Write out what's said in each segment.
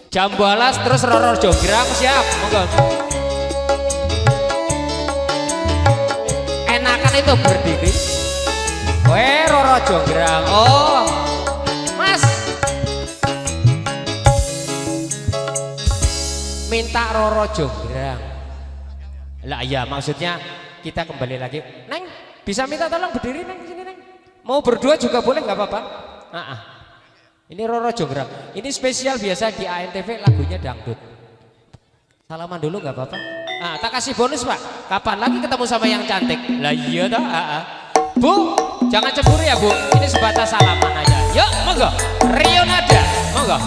Jambalas terus Roro Jonggrang siap monggo. Enakan itu berdiri. Weh Roro Jonggrang. Oh Mas minta Roro Jonggrang. Lah iya maksudnya kita kembali lagi. Neng bisa minta tolong berdiri Neng di sini Neng. Mau berdua juga boleh nggak apa-apa. Ini Roro Jonggrang. Ini spesial biasa di ANTV lagunya dangdut. Salaman dulu nggak apa-apa. Tak kasih bonus Pak. Kapan lagi ketemu sama yang cantik? Lah iya toh. Bu, jangan cemburu ya Bu. Ini sebatas salaman aja. Yuk, monggo. Rio Nada, monggo.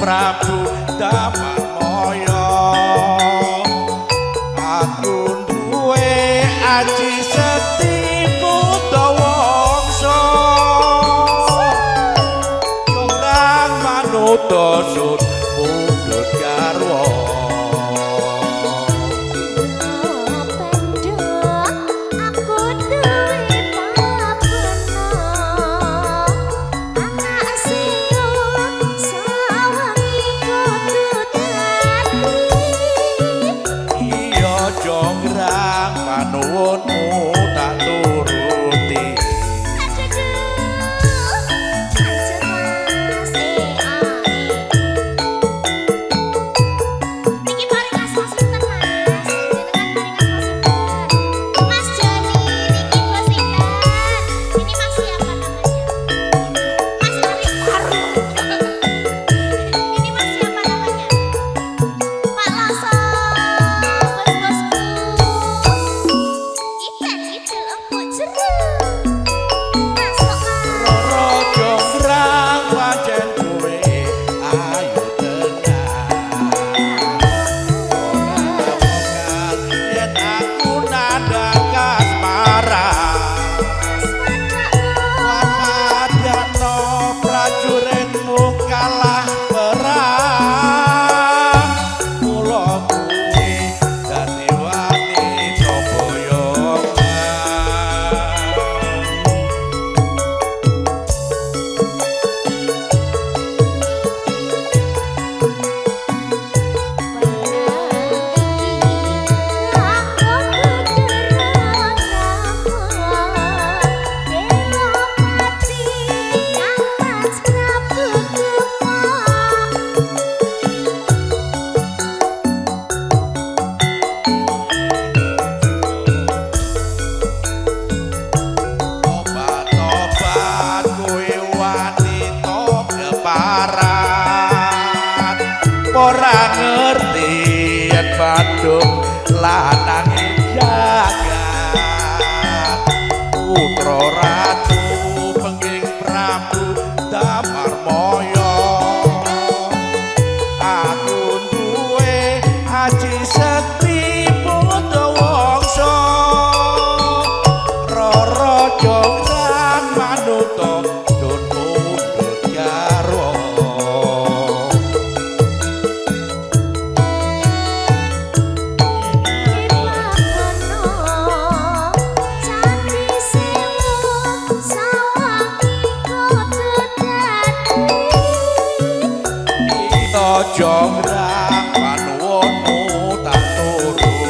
Prabu Damarmaya aku duwe aji sekti putra wangsa kurang manuta sut pundhut garwa nuwunmu tak turuti ora ngerti yen Bandung lanang jagat putra ratu pengging Prabu Damarmaya aku duwe aji sekti putra wangsa rara jonggrang manuta dun pundhut garwa jonggrang panuwunmu tak turuti.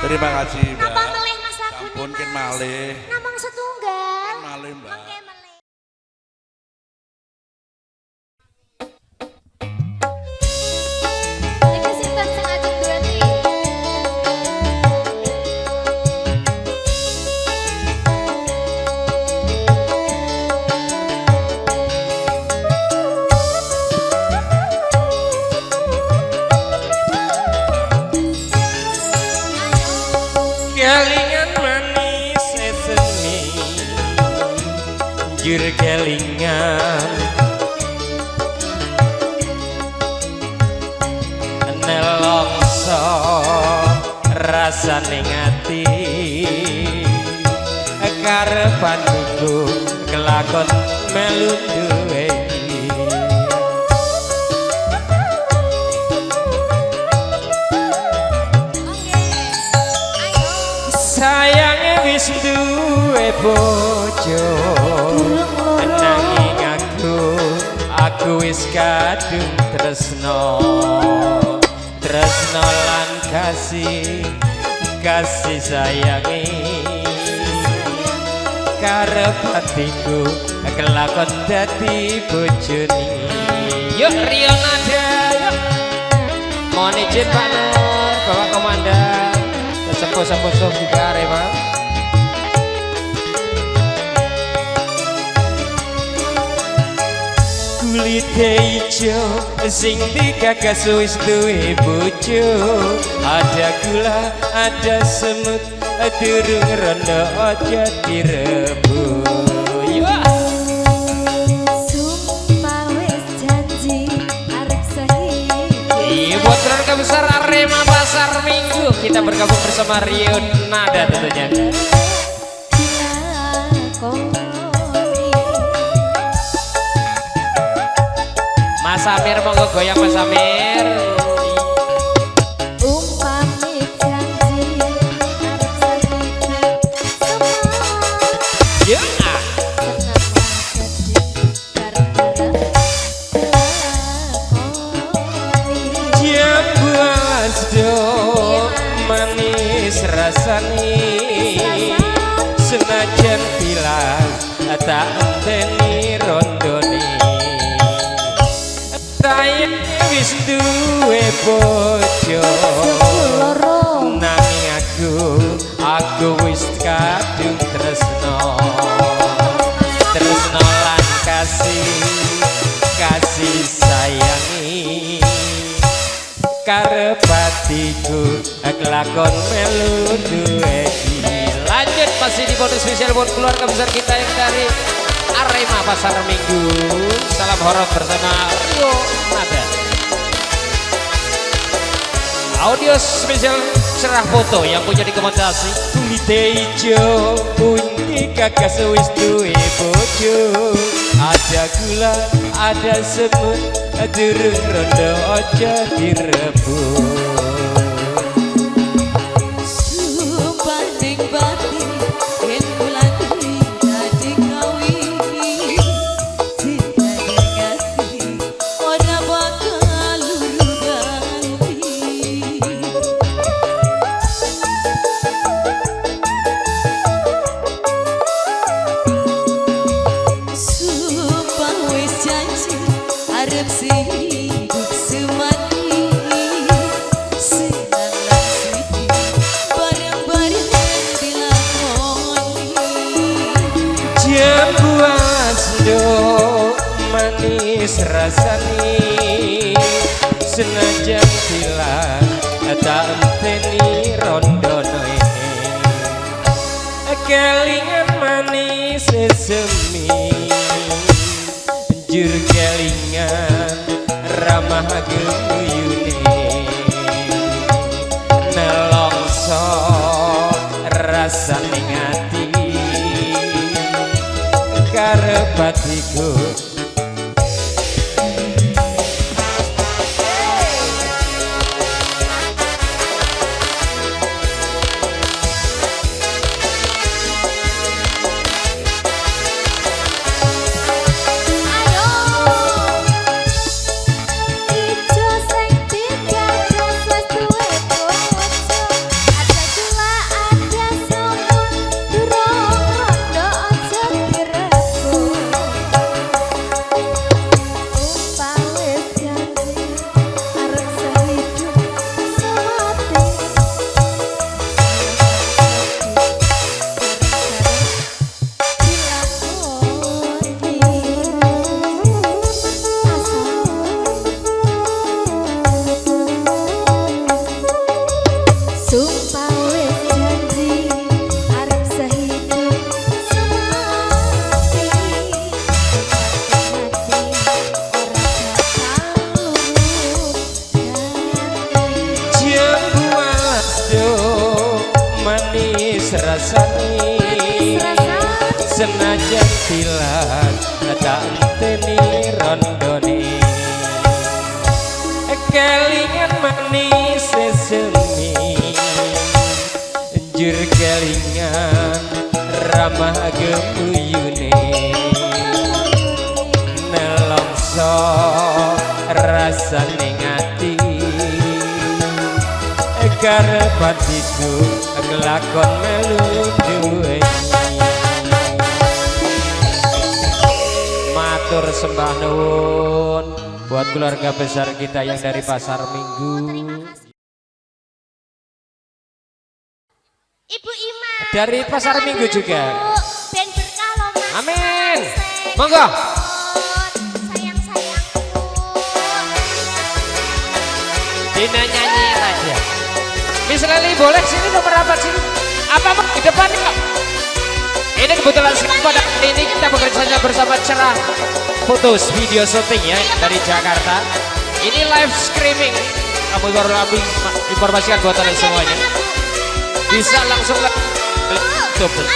Terima kasih Mbak. Napa melih Mas lagune? Sampun ken malih. Namung setunggal. Malih Mbak. Mangke melih. Iki sinten sing ajeng duweni? Kelingan manis seseni jur kelingan nelongso rasane ngati karepan iku kelakon melu duweni sayange wis duwe bojo nanging aku wis kadung tresno lan kasih sayangi karep hatiku kelakon dadi bojone yuk Rio Nada yuk mohon izin Pak Nur Bapak Komandan sepuh-sepuh juga Rema kulit hijau sing digagas wis duwe bojo ada gula ada semut durung rondo aja direbut besar Arema Pasar Minggu. Kita bergabung bersama Rio Nada tentunya. Mas Amir monggo goyang Mas Amir. Ya. Jambuas do manis rasani senajan bilang tak enteni rondoni tayang wis duwe bojo nanging aku wis kadung tresno lan kasih sayangi karep hatiku kelakon melu duwe lanjut masih di bonus spesial buat keluarga besar kita yang dari Arema Pasar Minggu. Salam horor bersama Rio Nada. Audio spesial cerah foto yang punya rekomendasi kulit hijau bunyi kakak sewis duwe bojo ada gula ada semut durung rondo ojo direbut sumpah ning batin yen kula dadi kawin cinta ganti ora bakal luru ganti sumpah wis janji arep hidup semati senang lan sweet bareng-bareng dilakoni jambuas do manis rasani senajan bilang tak enteni rondono kelingan manis sesemi jur kelingan ramah gemuyune nelongso rasa ning ati karep atiku rasani senajan bilang tak enteni rondoni kelingan manis sesemi jur kelingan ramah gemuyune nelongso rasa ning ati karep atiku kelakon melu duwe matur sembah nuwun buat keluarga besar kita yang dari Pasar Minggu. Ibu Ima Dari Pasar Minggu juga. Ben berkah loh, Mas. Amin. Monggo. Sayang-sayangku. Dina nyanyi aja. Miss Leli boleh sini nomor apa sini? Apa mau di depan kok? Ini kebetulan pada hari ini kita bekerja bersama Cerah Fotos Video Shooting ya dari Jakarta. Ini live streaming kamu informasikan buat kalian semuanya. Bisa langsung tutup.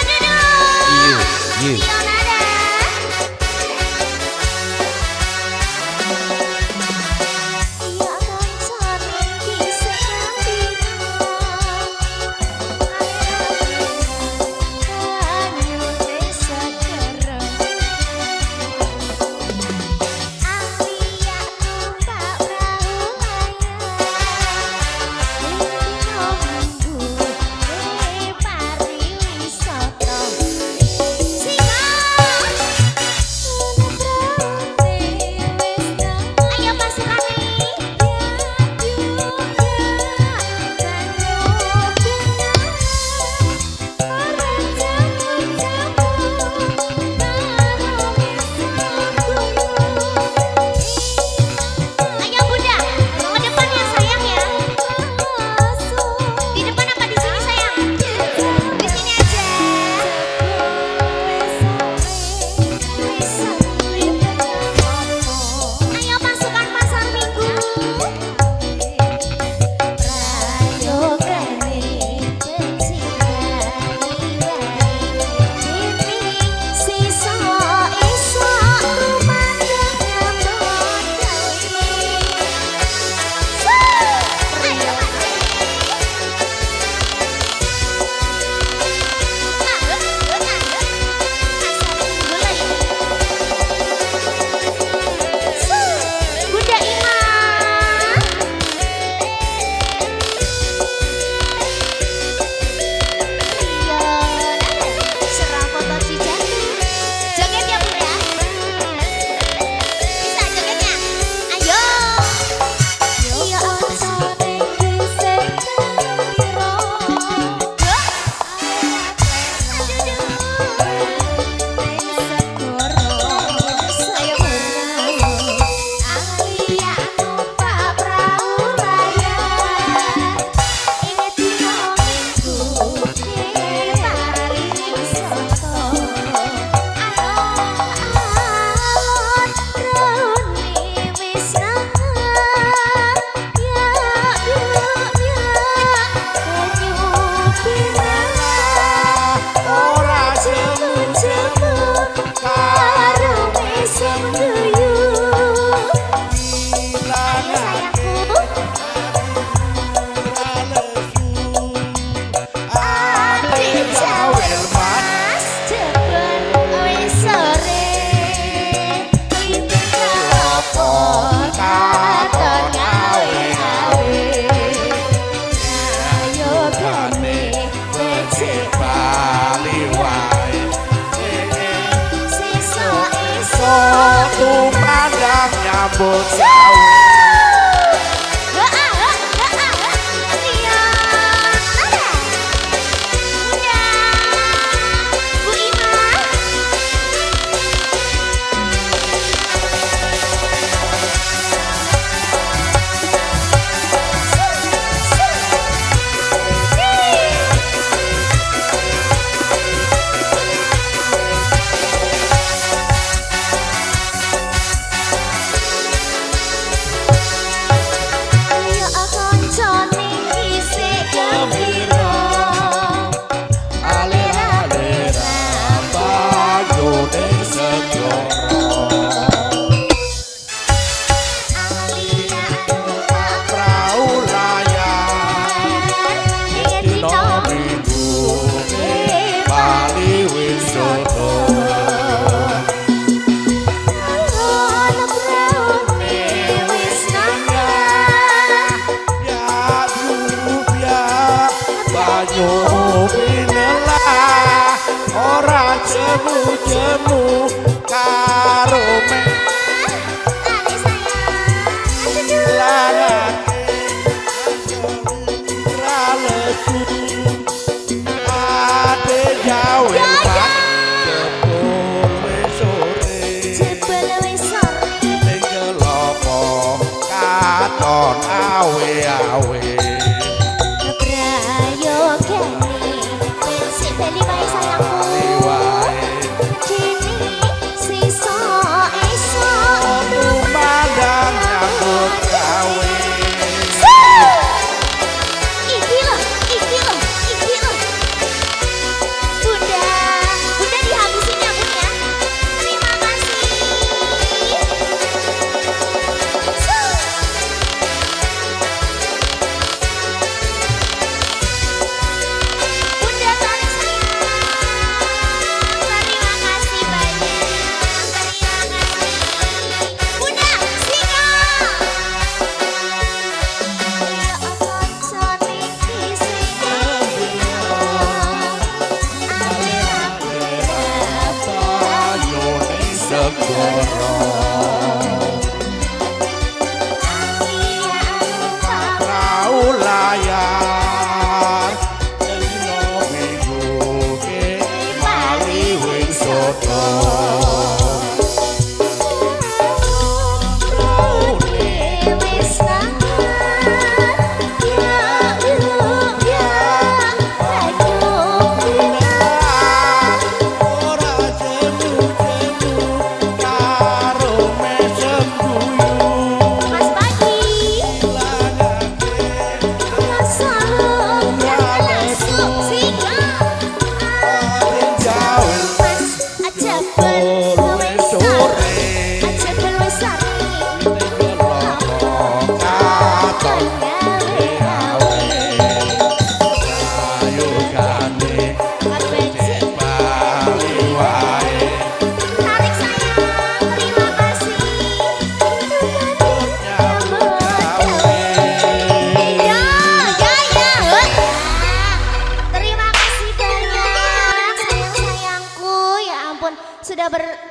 nyambut jemu karo awe sayangku kini sisa segoro Prau layar Dino minggu ke Mali wing soto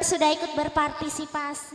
sudah ikut berpartisipasi.